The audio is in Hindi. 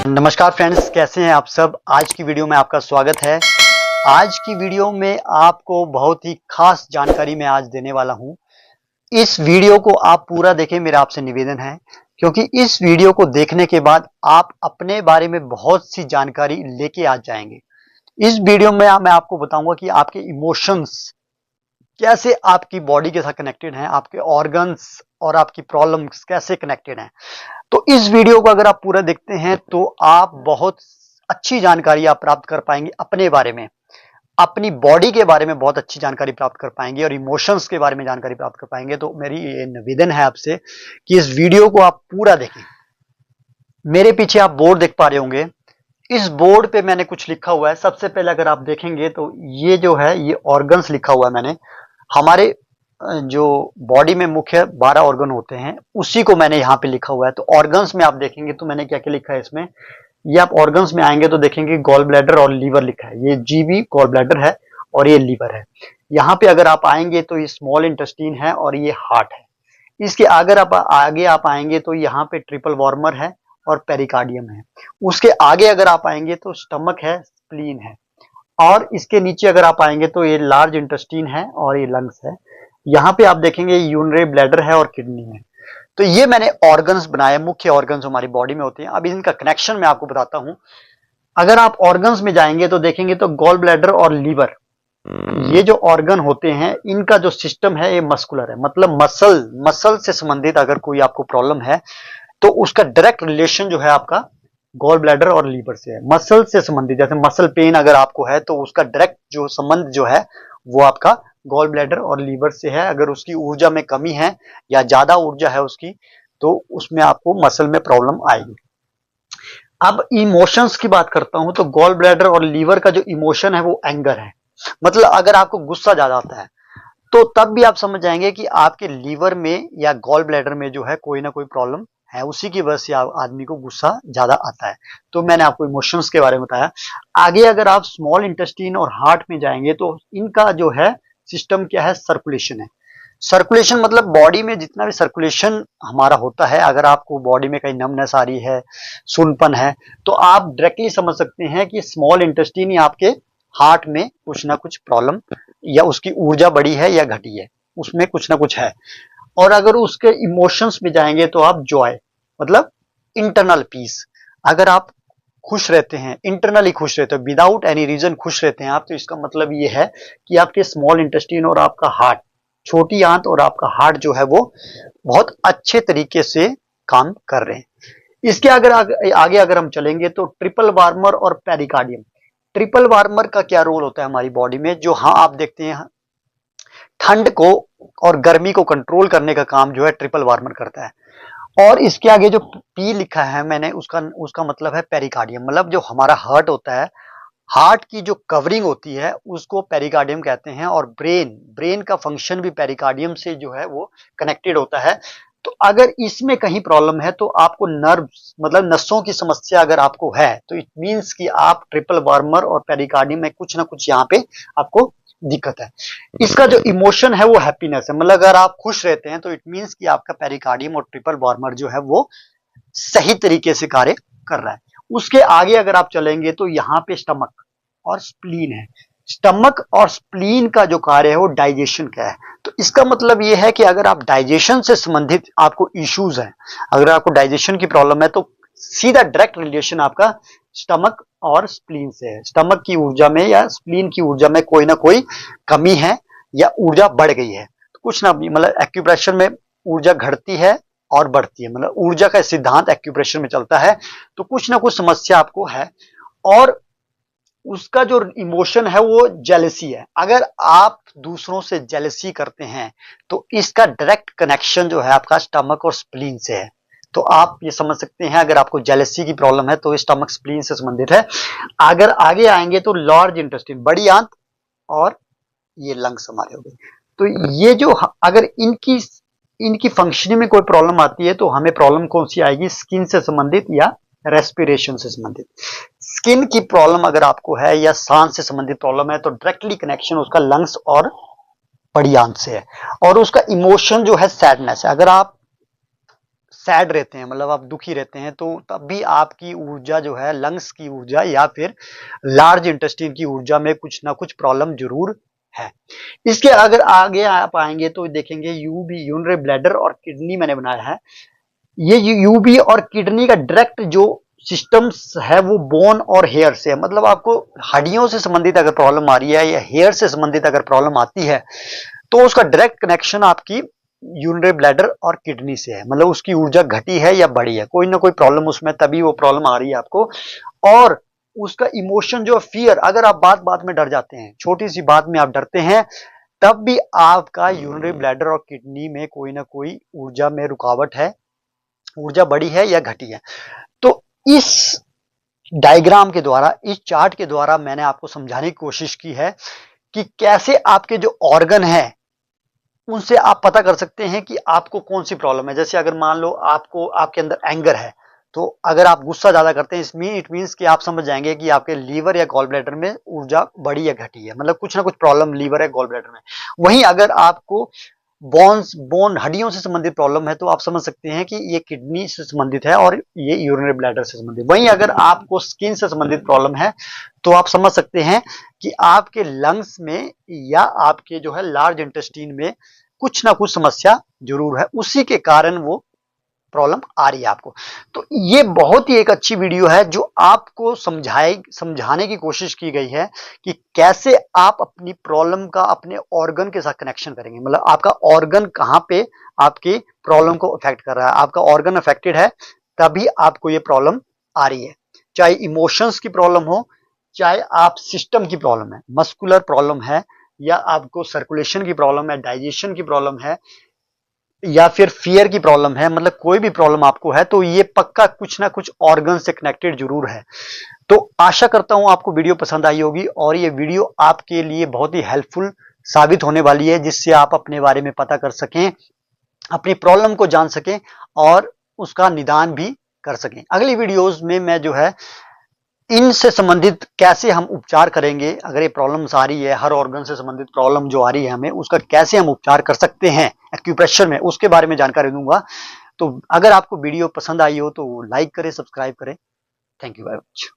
नमस्कार फ्रेंड्स, कैसे हैं आप सब। आज की वीडियो में आपका स्वागत है। आज की वीडियो में आपको बहुत ही खास जानकारी मैं आज देने वाला हूं। इस वीडियो को आप पूरा देखें, मेरा आपसे निवेदन है, क्योंकि इस वीडियो को देखने के बाद आप अपने बारे में बहुत सी जानकारी लेके आ जाएंगे। इस वीडियो में मैं आपको बताऊंगा कि आपके इमोशंस कैसे आपकी बॉडी के साथ कनेक्टेड हैं, आपके ऑर्गन्स और आपकी प्रॉब्लम्स कैसे कनेक्टेड हैं। तो इस वीडियो को अगर आप पूरा देखते हैं तो आप बहुत अच्छी जानकारी आप प्राप्त कर पाएंगे अपने बारे में, अपनी बॉडी के बारे में बहुत अच्छी जानकारी प्राप्त कर पाएंगे और इमोशंस के बारे में जानकारी प्राप्त कर पाएंगे। तो मेरी ये निवेदन है आपसे कि इस वीडियो को आप पूरा देखें। मेरे पीछे आप बोर्ड देख पा रहे होंगे। इस बोर्ड पे मैंने कुछ लिखा हुआ है। सबसे पहले अगर आप देखेंगे तो ये जो है ये ऑर्गन्स लिखा हुआ है मैंने। हमारे जो बॉडी में मुख्य 12 ऑर्गन होते हैं उसी को मैंने यहाँ पे लिखा हुआ है। तो ऑर्गन्स में आप देखेंगे तो मैंने क्या क्या लिखा है इसमें। ये आप ऑर्गन्स में आएंगे तो देखेंगे गॉल ब्लैडर और लीवर लिखा है। ये जीबी गॉल ब्लैडर है और ये लीवर है। यहाँ पे अगर आप आएंगे तो ये स्मॉल इंटेस्टीन है और ये हार्ट है। इसके अगर आप आगे आप आएंगे तो यहाँ पे ट्रिपल वार्मर है और पेरिकार्डियम है। उसके आगे अगर आप आएंगे तो स्टमक है, स्प्लीन है, और इसके नीचे अगर आप आएंगे तो ये लार्ज इंटेस्टीन है और ये लंग्स है। यहाँ पे आप देखेंगे यूरिनरी ब्लैडर है और किडनी है। तो ये मैंने ऑर्गन्स बनाए, मुख्य ऑर्गन्स हमारी बॉडी में होते हैं। अब इनका कनेक्शन मैं आपको बताता हूं। अगर आप ऑर्गन्स में जाएंगे तो देखेंगे तो गॉल ब्लैडर और लीवर, ये जो ऑर्गन होते हैं इनका जो सिस्टम है ये मस्कुलर है, मतलब मसल से संबंधित अगर कोई आपको प्रॉब्लम है तो उसका डायरेक्ट रिलेशन जो है आपका गॉल ब्लैडर और लीवर से है। मसल से संबंधित, जैसे मसल पेन अगर आपको है तो उसका डायरेक्ट जो संबंध जो है वो आपका गॉल ब्लैडर और लीवर से है। अगर उसकी ऊर्जा में कमी है या ज्यादा ऊर्जा है उसकी तो उसमें आपको मसल में प्रॉब्लम आएगी। अब इमोशंस की बात करता हूं तो गॉल ब्लैडर और लीवर का जो इमोशन है वो एंगर है। मतलब अगर आपको गुस्सा ज्यादा आता है तो तब भी आप समझ जाएंगे कि आपके लीवर में या गॉल ब्लैडर में जो है कोई ना कोई प्रॉब्लम है। उसी की वजह से आदमी को गुस्सा ज्यादा आता है। तो मैंने आपको इमोशंस के बारे में बताया। आगे अगर आप स्मॉल इंटेस्टीन और हार्ट में जाएंगे तो इनका जो है सिस्टम क्या है, सर्कुलेशन है। सर्कुलेशन मतलब बॉडी में जितना भी सर्कुलेशन हमारा होता है, अगर आपको बॉडी में कहीं नमनेस आ रही है, सुनपन है, तो आप डायरेक्टली समझ सकते हैं कि स्मॉल इंटेस्टीन या आपके हार्ट में कुछ ना कुछ प्रॉब्लम या उसकी ऊर्जा बढ़ी है या घटी है, उसमें कुछ ना कुछ है। और अगर उसके इमोशंस में जाएंगे तो आप जॉय मतलब इंटरनल पीस, अगर आप खुश रहते हैं, इंटरनली खुश रहते हो, विदाउट एनी रीजन खुश रहते हैं आप, तो इसका मतलब ये है कि आपके स्मॉल इंटेस्टीन और आपका हार्ट, छोटी आंत और आपका हार्ट जो है वो बहुत अच्छे तरीके से काम कर रहे हैं। इसके अगर आगे अगर हम चलेंगे तो ट्रिपल वार्मर और पेरिकार्डियम। ट्रिपल वार्मर का क्या रोल होता है हमारी बॉडी में, जो हाँ आप देखते हैं ठंड को और गर्मी को कंट्रोल करने का काम जो है ट्रिपल वार्मर करता है। और इसके आगे जो पी लिखा है मैंने उसका उसका मतलब है पेरिकार्डियम। मतलब जो हमारा हार्ट होता है, हार्ट की जो कवरिंग होती है उसको पेरिकार्डियम कहते हैं। और ब्रेन का फंक्शन भी पेरिकार्डियम से जो है वो कनेक्टेड होता है। तो अगर इसमें कहीं प्रॉब्लम है तो आपको नर्व्स मतलब नसों की समस्या अगर आपको है तो इट मींस कि आप ट्रिपल वार्मर और पेरिकार्डियम में कुछ ना कुछ यहाँ पे आपको दिक्कत है। इसका जो इमोशन है वो हैप्पीनेस है। मतलब अगर आप खुश रहते हैं तो इट मींस कि आपका पेरिकार्डियम और ट्रिपल वार्मर जो है वो सही तरीके से कार्य कर रहा है। उसके आगे अगर आप चलेंगे तो यहाँ पे स्टमक और स्प्लीन है। स्टमक और स्प्लीन का जो कार्य है वो डाइजेशन का है। तो इसका मतलब ये है कि अगर आप डाइजेशन से संबंधित आपको इश्यूज हैं, अगर आपको डाइजेशन की प्रॉब्लम है तो सीधा डायरेक्ट रिलेशन आपका स्टमक और स्प्लीन से है। स्टमक की ऊर्जा में या स्प्लीन की ऊर्जा में कोई ना कोई कमी है या ऊर्जा बढ़ गई है। तो कुछ ना, मतलब एक्यूप्रेशर में ऊर्जा घटती है और बढ़ती है, मतलब ऊर्जा का सिद्धांत एक्यूप्रेशर में चलता है। तो कुछ ना कुछ समस्या आपको है। और उसका जो इमोशन है वो जेलसी है। अगर आप दूसरों से जेलसी करते हैं तो इसका डायरेक्ट कनेक्शन जो है आपका स्टमक और स्प्लीन से है। तो आप ये समझ सकते हैं अगर आपको जेलसी की प्रॉब्लम है तो स्टमक स्प्लीन से संबंधित है। अगर आगे आएंगे तो लार्ज इंटेस्टाइन, बड़ी आंत, और ये लंग्स हमारे हो गए। तो ये जो अगर इनकी फंक्शनिंग में कोई प्रॉब्लम आती है तो हमें प्रॉब्लम कौन सी आएगी, स्किन से संबंधित या रेस्पिरेशन से संबंधित। स्किन की प्रॉब्लम अगर आपको है या सांस से संबंधित प्रॉब्लम है तो डायरेक्टली कनेक्शन उसका लंग्स और बड़ी आंत से है। और उसका इमोशन जो है सैडनेस है। अगर आप सैड रहते हैं, मतलब आप दुखी रहते हैं, तो तब भी आपकी ऊर्जा जो है, लंग्स की ऊर्जा या फिर लार्ज इंटेस्टाइन की ऊर्जा में कुछ ना कुछ प्रॉब्लम जरूर है। इसके अगर आगे आप आएंगे तो देखेंगे यूबी, यूरिनरी ब्लैडर और किडनी मैंने बनाया है। ये यूबी और किडनी का डायरेक्ट जो सिस्टम्स है वो बोन और हेयर से है, मतलब आपको हड्डियों से संबंधित अगर प्रॉब्लम आ रही है या हेयर से संबंधित अगर प्रॉब्लम आती है तो उसका डायरेक्ट कनेक्शन आपकी यूरिनरी ब्लैडर और किडनी से है, मतलब उसकी ऊर्जा घटी है या बढ़ी है, कोई ना कोई प्रॉब्लम उसमें, तभी वो प्रॉब्लम आ रही है आपको। और उसका इमोशन जो फियर, अगर आप बात बात में डर जाते हैं, छोटी सी बात में आप डरते हैं, तब भी आपका यूरिनरी ब्लैडर और किडनी में कोई ना कोई ऊर्जा में रुकावट है, ऊर्जा बढ़ी है या घटी है। तो इस डायग्राम के द्वारा, इस चार्ट के द्वारा मैंने आपको समझाने की कोशिश की है कि कैसे आपके जो ऑर्गन है उनसे आप पता कर सकते हैं कि आपको कौन सी प्रॉब्लम है। जैसे अगर मान लो आपको, आपके अंदर एंगर है, तो अगर आप गुस्सा ज्यादा करते हैं, इट मीन्स कि आप समझ जाएंगे कि आपके लीवर या गॉल ब्लैडर में ऊर्जा बढ़ी या घटी है, मतलब कुछ ना कुछ प्रॉब्लम लीवर या गॉल ब्लैडर में। वहीं अगर आपको बोन हड्डियों से संबंधित प्रॉब्लम है तो आप समझ सकते हैं कि ये किडनी से संबंधित है और ये यूरिनरी ब्लैडर से संबंधित। वहीं अगर आपको स्किन से संबंधित प्रॉब्लम है तो आप समझ सकते हैं कि आपके लंग्स में या आपके जो है लार्ज इंटेस्टाइन में कुछ ना कुछ समस्या जरूर है, उसी के कारण वो प्रॉब्लम आ रही है आपको। तो ये बहुत ही एक अच्छी वीडियो है जो आपको समझाने की कोशिश की गई है कि कैसे आप अपनी प्रॉब्लम का अपने ऑर्गन के साथ कनेक्शन करेंगे, मतलब आपका ऑर्गन कहां पे आपकी प्रॉब्लम को अफेक्ट कर रहा है। आपका ऑर्गन अफेक्टेड है तभी आपको ये प्रॉब्लम आ रही है, चाहे इमोशंस की प्रॉब्लम हो, चाहे आप सिस्टम की प्रॉब्लम है, मस्कुलर प्रॉब्लम है, या आपको सर्कुलेशन की प्रॉब्लम है, डाइजेशन की प्रॉब्लम है, या फिर फियर की प्रॉब्लम है, मतलब कोई भी प्रॉब्लम आपको है तो ये पक्का कुछ ना कुछ ऑर्गन से कनेक्टेड जरूर है। तो आशा करता हूं आपको वीडियो पसंद आई होगी और ये वीडियो आपके लिए बहुत ही हेल्पफुल साबित होने वाली है, जिससे आप अपने बारे में पता कर सकें, अपनी प्रॉब्लम को जान सकें और उसका निदान भी कर सकें। अगली वीडियोस में मैं जो है इनसे संबंधित कैसे हम उपचार करेंगे, अगर ये प्रॉब्लम्स आ रही है, हर ऑर्गन से संबंधित प्रॉब्लम जो आ रही है हमें, उसका कैसे हम उपचार कर सकते हैं एक्यूप्रेशर में, उसके बारे में जानकारी दूंगा। तो अगर आपको वीडियो पसंद आई हो तो लाइक करें, सब्सक्राइब करें। Thank you very much.